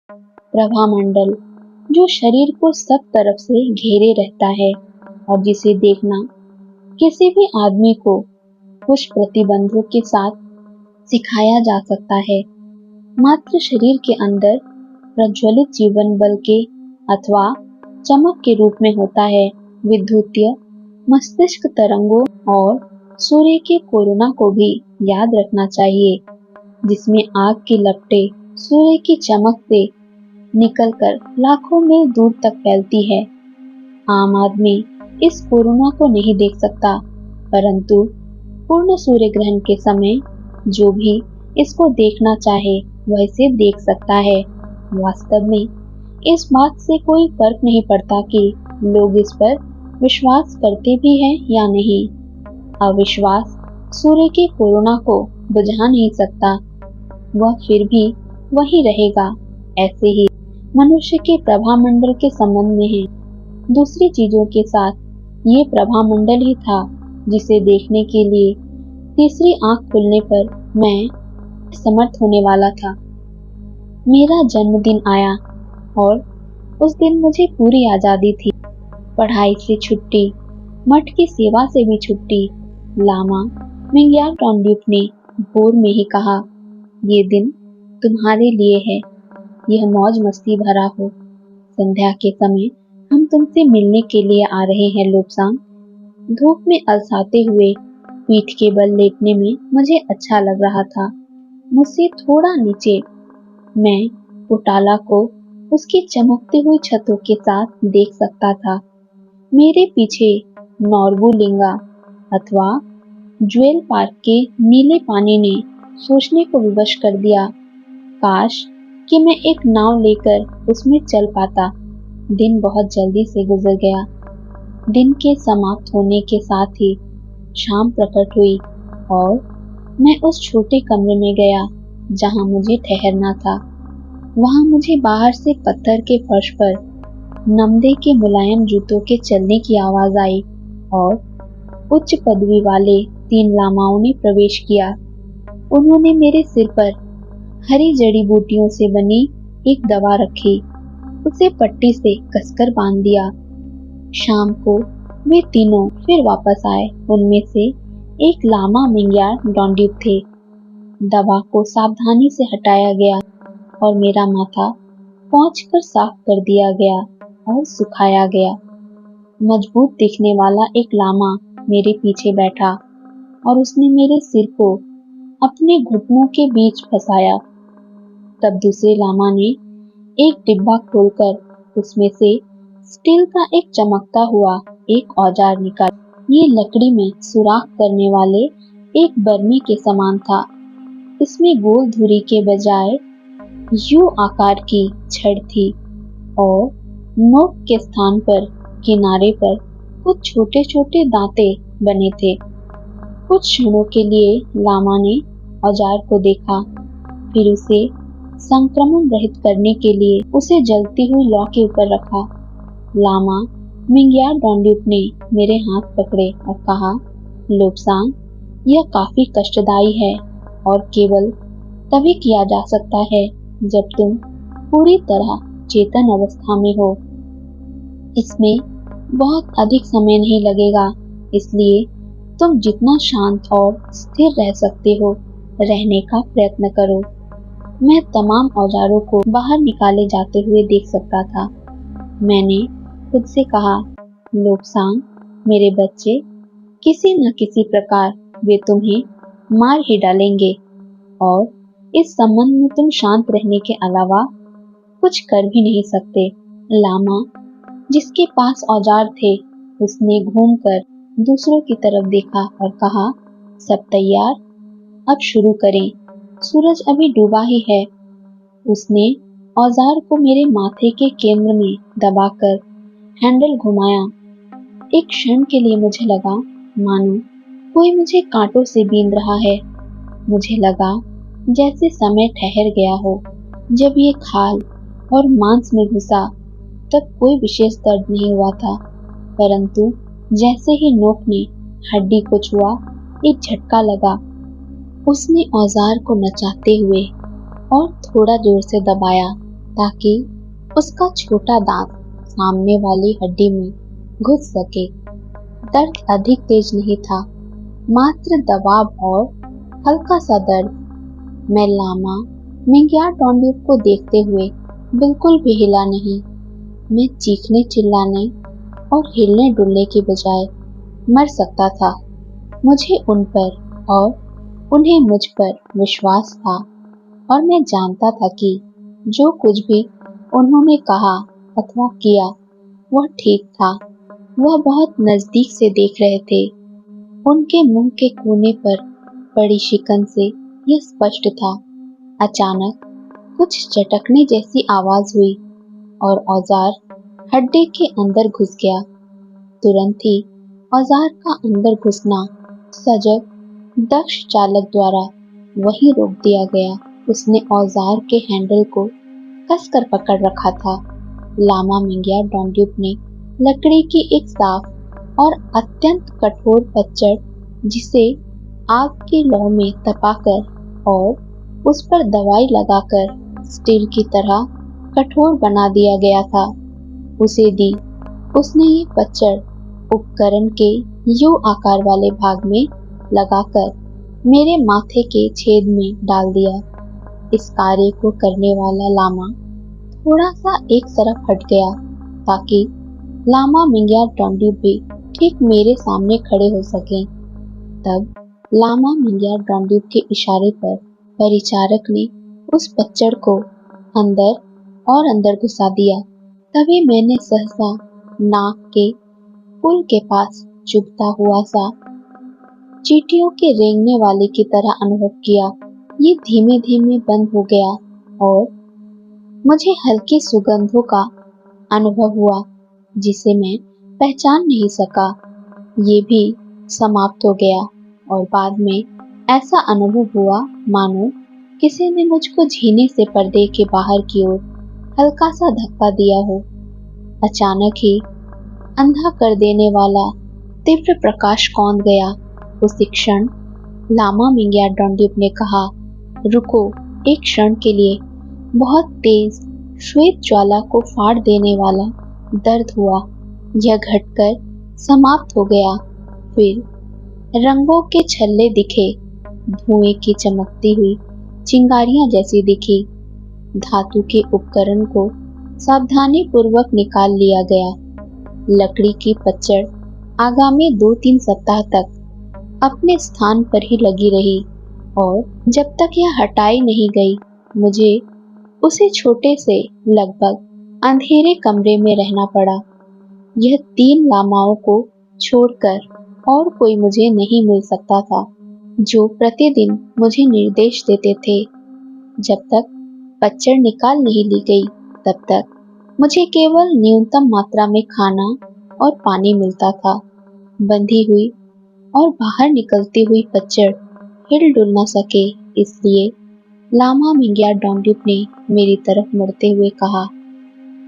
प्रभामंडल जो शरीर को सब तरफ से घेरे रहता है और जिसे देखना किसी भी आदमी को कुछ प्रतिबंधों के साथ सिखाया जा सकता है। मात्र शरीर के अंदर प्रज्वलित जीवन बल के अथवा चमक के रूप में होता है। विद्युतीय मस्तिष्क तरंगों और सूर्य के कोरोना को भी याद रखना चाहिए, जिसमें आग की लपटें सूर्य की चमक से निकलकर लाखों मील दूर तक फैलती है। आम आदमी इस कोरोना को नहीं देख सकता, परंतु पूर्ण सूर्य ग्रहण के समय जो भी इसको देखना चाहे वह इसे देख सकता है। वास्तव में इस बात से कोई फर्क नहीं पड़ता कि लोग इस पर विश्वास करते भी हैं या नहीं। अविश्वास सूर्य के कोरोना को बुझा नहीं सकता, वह फिर भी वही रहेगा। ऐसे ही मनुष्य के प्रभामंडल के संबंध में है। दूसरी चीजों के साथ ये प्रभामंडल ही था जिसे देखने के लिए तीसरी आंख खुलने पर मैं समर्थ होने वाला था। मेरा जन्मदिन आया और उस दिन मुझे पूरी आजादी थी। पढ़ाई से छुट्टी, मठ की सेवा से भी छुट्टी। लामा मिंग्यार डोंगड्युक ने भोर में ही कहा, ये दिन तुम्हारे लिए है, यह मौज मस्ती भरा हो। संध्या के समय हम तुमसे मिलने के लिए आ रहे हैं लोब्सांग। धूप में अलसाते हुए पीठ के बल लेटने में मुझे अच्छा लग रहा था। मुझसे थोड़ा नीचे मैं पोटाला को उसकी चमकती हुई छतों के साथ देख सकता था। मेरे पीछे नॉर्बुलिंगा अथवा ज्वेल पार्क के नीले पानी ने सोचने को विवश कर दिया। काश कि मैं एक नाव लेकर उसमें चल पाता। दिन बहुत जल्दी से गुजर गया। दिन के समाप्त होने के साथ ही शाम प्रकट हुई और मैं उस छोटे कमरे में गया जहां मुझे ठहरना था। वहां मुझे बाहर से पत्थर के फर्श पर नमदे के मुलायम जूतों के चलने की आवाज आई और उच्च पदवी वाले 3 लामाओं ने प्रवेश किया। उन्होंने मेरे सिर पर हरी जड़ी बूटियों से बनी एक दवा रखी, उसे पट्टी से कसकर बांध दिया। शाम को वे तीनों फिर वापस आए। उनमें से एक लामा मिंग्यार डोंगड्युक थे। दवा को सावधानी से हटाया गया और मेरा माथा पोंछकर साफ कर दिया गया और सुखाया गया। मजबूत दिखने वाला एक लामा मेरे पीछे बैठा और उसने मेरे सिर को अपने घुटनों के बीच फंसाया। तब दूसरे लामा ने एक डिब्बा खोलकर उसमें से स्टील का एक चमकता हुआ एक औजार निकाला। ये लकड़ी में सुराख करने वाले एक बर्मे के समान था। इसमें गोल धुरी के बजाय यू आकार की छड़ थी और नोक के स्थान पर किनारे पर कुछ छोटे छोटे दांते बने थे। कुछ क्षणों के लिए लामा ने औजार को देखा, फिर उसे संक्रमण रहित करने के लिए उसे जलती हुई लौ के ऊपर रखा। लामा मिंग्यार डोंगड्युक ने मेरे हाथ पकड़े और कहा, लोब्सांग, यह काफी कष्टदायी है और केवल तभी किया जा सकता है जब तुम पूरी तरह चेतन अवस्था में हो। इसमें बहुत अधिक समय नहीं लगेगा, इसलिए तुम जितना शांत और स्थिर रह सकते हो रहने का प्रयत्न करो। मैं तमाम औजारों को बाहर निकाले जाते हुए देख सकता था। मैंने खुद से कहा, लोब्सांग मेरे बच्चे, किसी न किसी प्रकार वे तुम्हें मार ही डालेंगे और इस संबंध में तुम शांत रहने के अलावा कुछ कर भी नहीं सकते। लामा जिसके पास औजार थे उसने घूमकर दूसरों की तरफ देखा और कहा, सब तैयार, अब शुरू करें, सूरज अभी डूबा ही है। उसने औजार को मेरे माथे के केंद्र में दबाकर हैंडल घुमाया। एक क्षण के लिए मुझे लगा मानो कोई मुझे कांटों से बींध रहा है। मुझे लगा जैसे समय ठहर गया हो। जब ये खाल और मांस में घुसा तब कोई विशेष दर्द नहीं हुआ था, परंतु जैसे ही नोक ने हड्डी को छुआ एक झटका लगा। उसने औजार को नचाते हुए और थोड़ा जोर से दबाया ताकि उसका छोटा दांत सामने वाली हड्डी में घुस सके। दर्द अधिक तेज नहीं था, मात्र दबाव और हल्का सा दर्द। मैं लामा मिंग्याटोंड्युप को देखते हुए बिल्कुल भी हिला नहीं। मैं चीखने चिल्लाने और हिलने डुलने की बजाय मर सकता था। मुझे उन पर और उन्हें मुझ पर विश्वास था और मैं जानता था कि जो कुछ भी उन्होंने कहा अथवा किया वह ठीक था। वह बहुत नजदीक से देख रहे थे। उनके मुंह के कोने पर पड़ी शिकन से यह स्पष्ट था। अचानक कुछ चटकने जैसी आवाज हुई और औजार हड्डी के अंदर घुस गया। तुरंत ही औजार का अंदर घुसना सजग दक्ष चालक द्वारा वहीं रोक दिया गया। उसने औजार के हैंडल को कसकर पकड़ रखा था। लामा मिंग्याटोंड्युप ने लकड़ी की एक साफ और अत्यंत कठोर पतझड़, जिसे आग की लौ में तपाकर और उस पर दवाई लगाकर स्टील की तरह कठोर बना दिया गया था, उसे दी। उसने ये पतझड़ उपकरण के यू आकार वाले भाग में लगाकर मेरे माथे के छेद में डाल दिया। इस कार्य को करने वाला लामा थोड़ा सा एक तरफ हट गया ताकि लामा मिंग्याटोंड्युप भी ठीक मेरे सामने खड़े हो सके। तब लामा मिंग्याटोंड्युप के इशारे पर परिचारक ने उस पतझड़ को अंदर और अंदर घुसा दिया। तभी मैंने सहसा नाक के पुल के पास चुभता हुआ सा चींटियों के रेंगने वाले की तरह अनुभव किया। ये धीमे धीमे बंद हो गया और मुझे हल्की सुगंधों का अनुभव हुआ जिसे मैं पहचान नहीं सका। ये भी समाप्त हो गया और बाद में ऐसा अनुभव हुआ मानो किसी ने मुझको झीने से पर्दे के बाहर की ओर हल्का सा धक्का दिया हो। अचानक ही अंधा कर देने वाला तीव्र प्रकाश कौंध गया। उसी क्षण लामा मिंग्याटोंड्युप ने कहा, रुको एक क्षण के लिए। बहुत तेज श्वेत ज्वाला को फाड़ देने वाला दर्द हुआ। यह घटकर समाप्त हो गया। फिर रंगों के छल्ले दिखे, धुएं की चमकती हुई चिंगारियां जैसी दिखी। धातु के उपकरण को सावधानी पूर्वक निकाल लिया गया। लकड़ी की पतझड़ आगामी 2-3 सप्ताह तक अपने स्थान पर ही लगी रही और जब तक यह हटाई नहीं गई मुझे उसी छोटे से लगभग अंधेरे कमरे में रहना पड़ा। यह 3 लामाओं को छोड़कर और कोई मुझे नहीं मिल सकता था जो प्रतिदिन मुझे निर्देश देते थे। जब तक पतझड़ निकाल नहीं ली गई तब तक मुझे केवल न्यूनतम मात्रा में खाना और पानी मिलता था। बंधी हुई और बाहर निकलती हुई पतझड़ हिल डुल न सके, इसलिए लामा मिंग्याटोंड्युप ने मेरी तरफ मुड़ते हुए कहा,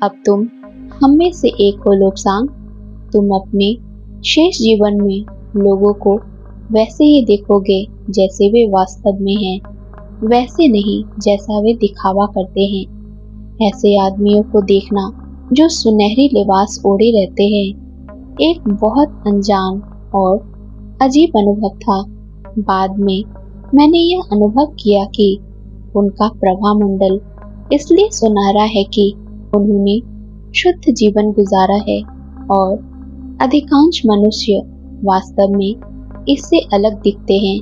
अब तुम हम में से एक हो लोब्सांग। तुम अपने शेष जीवन में लोगों को वैसे ही देखोगे जैसे वे वास्तव में हैं, वैसे नहीं जैसा वे दिखावा करते हैं। ऐसे आदमियों को देखना जो सुनहरी लिबास ओढ़े रहते हैं एक बहुत अनजान और अजीब अनुभव था। बाद में मैंने यह अनुभव किया कि उनका प्रभामंडल इसलिए सुनहरा है कि उन्होंने शुद्ध जीवन गुजारा है और अधिकांश मनुष्य वास्तव में इससे अलग दिखते हैं।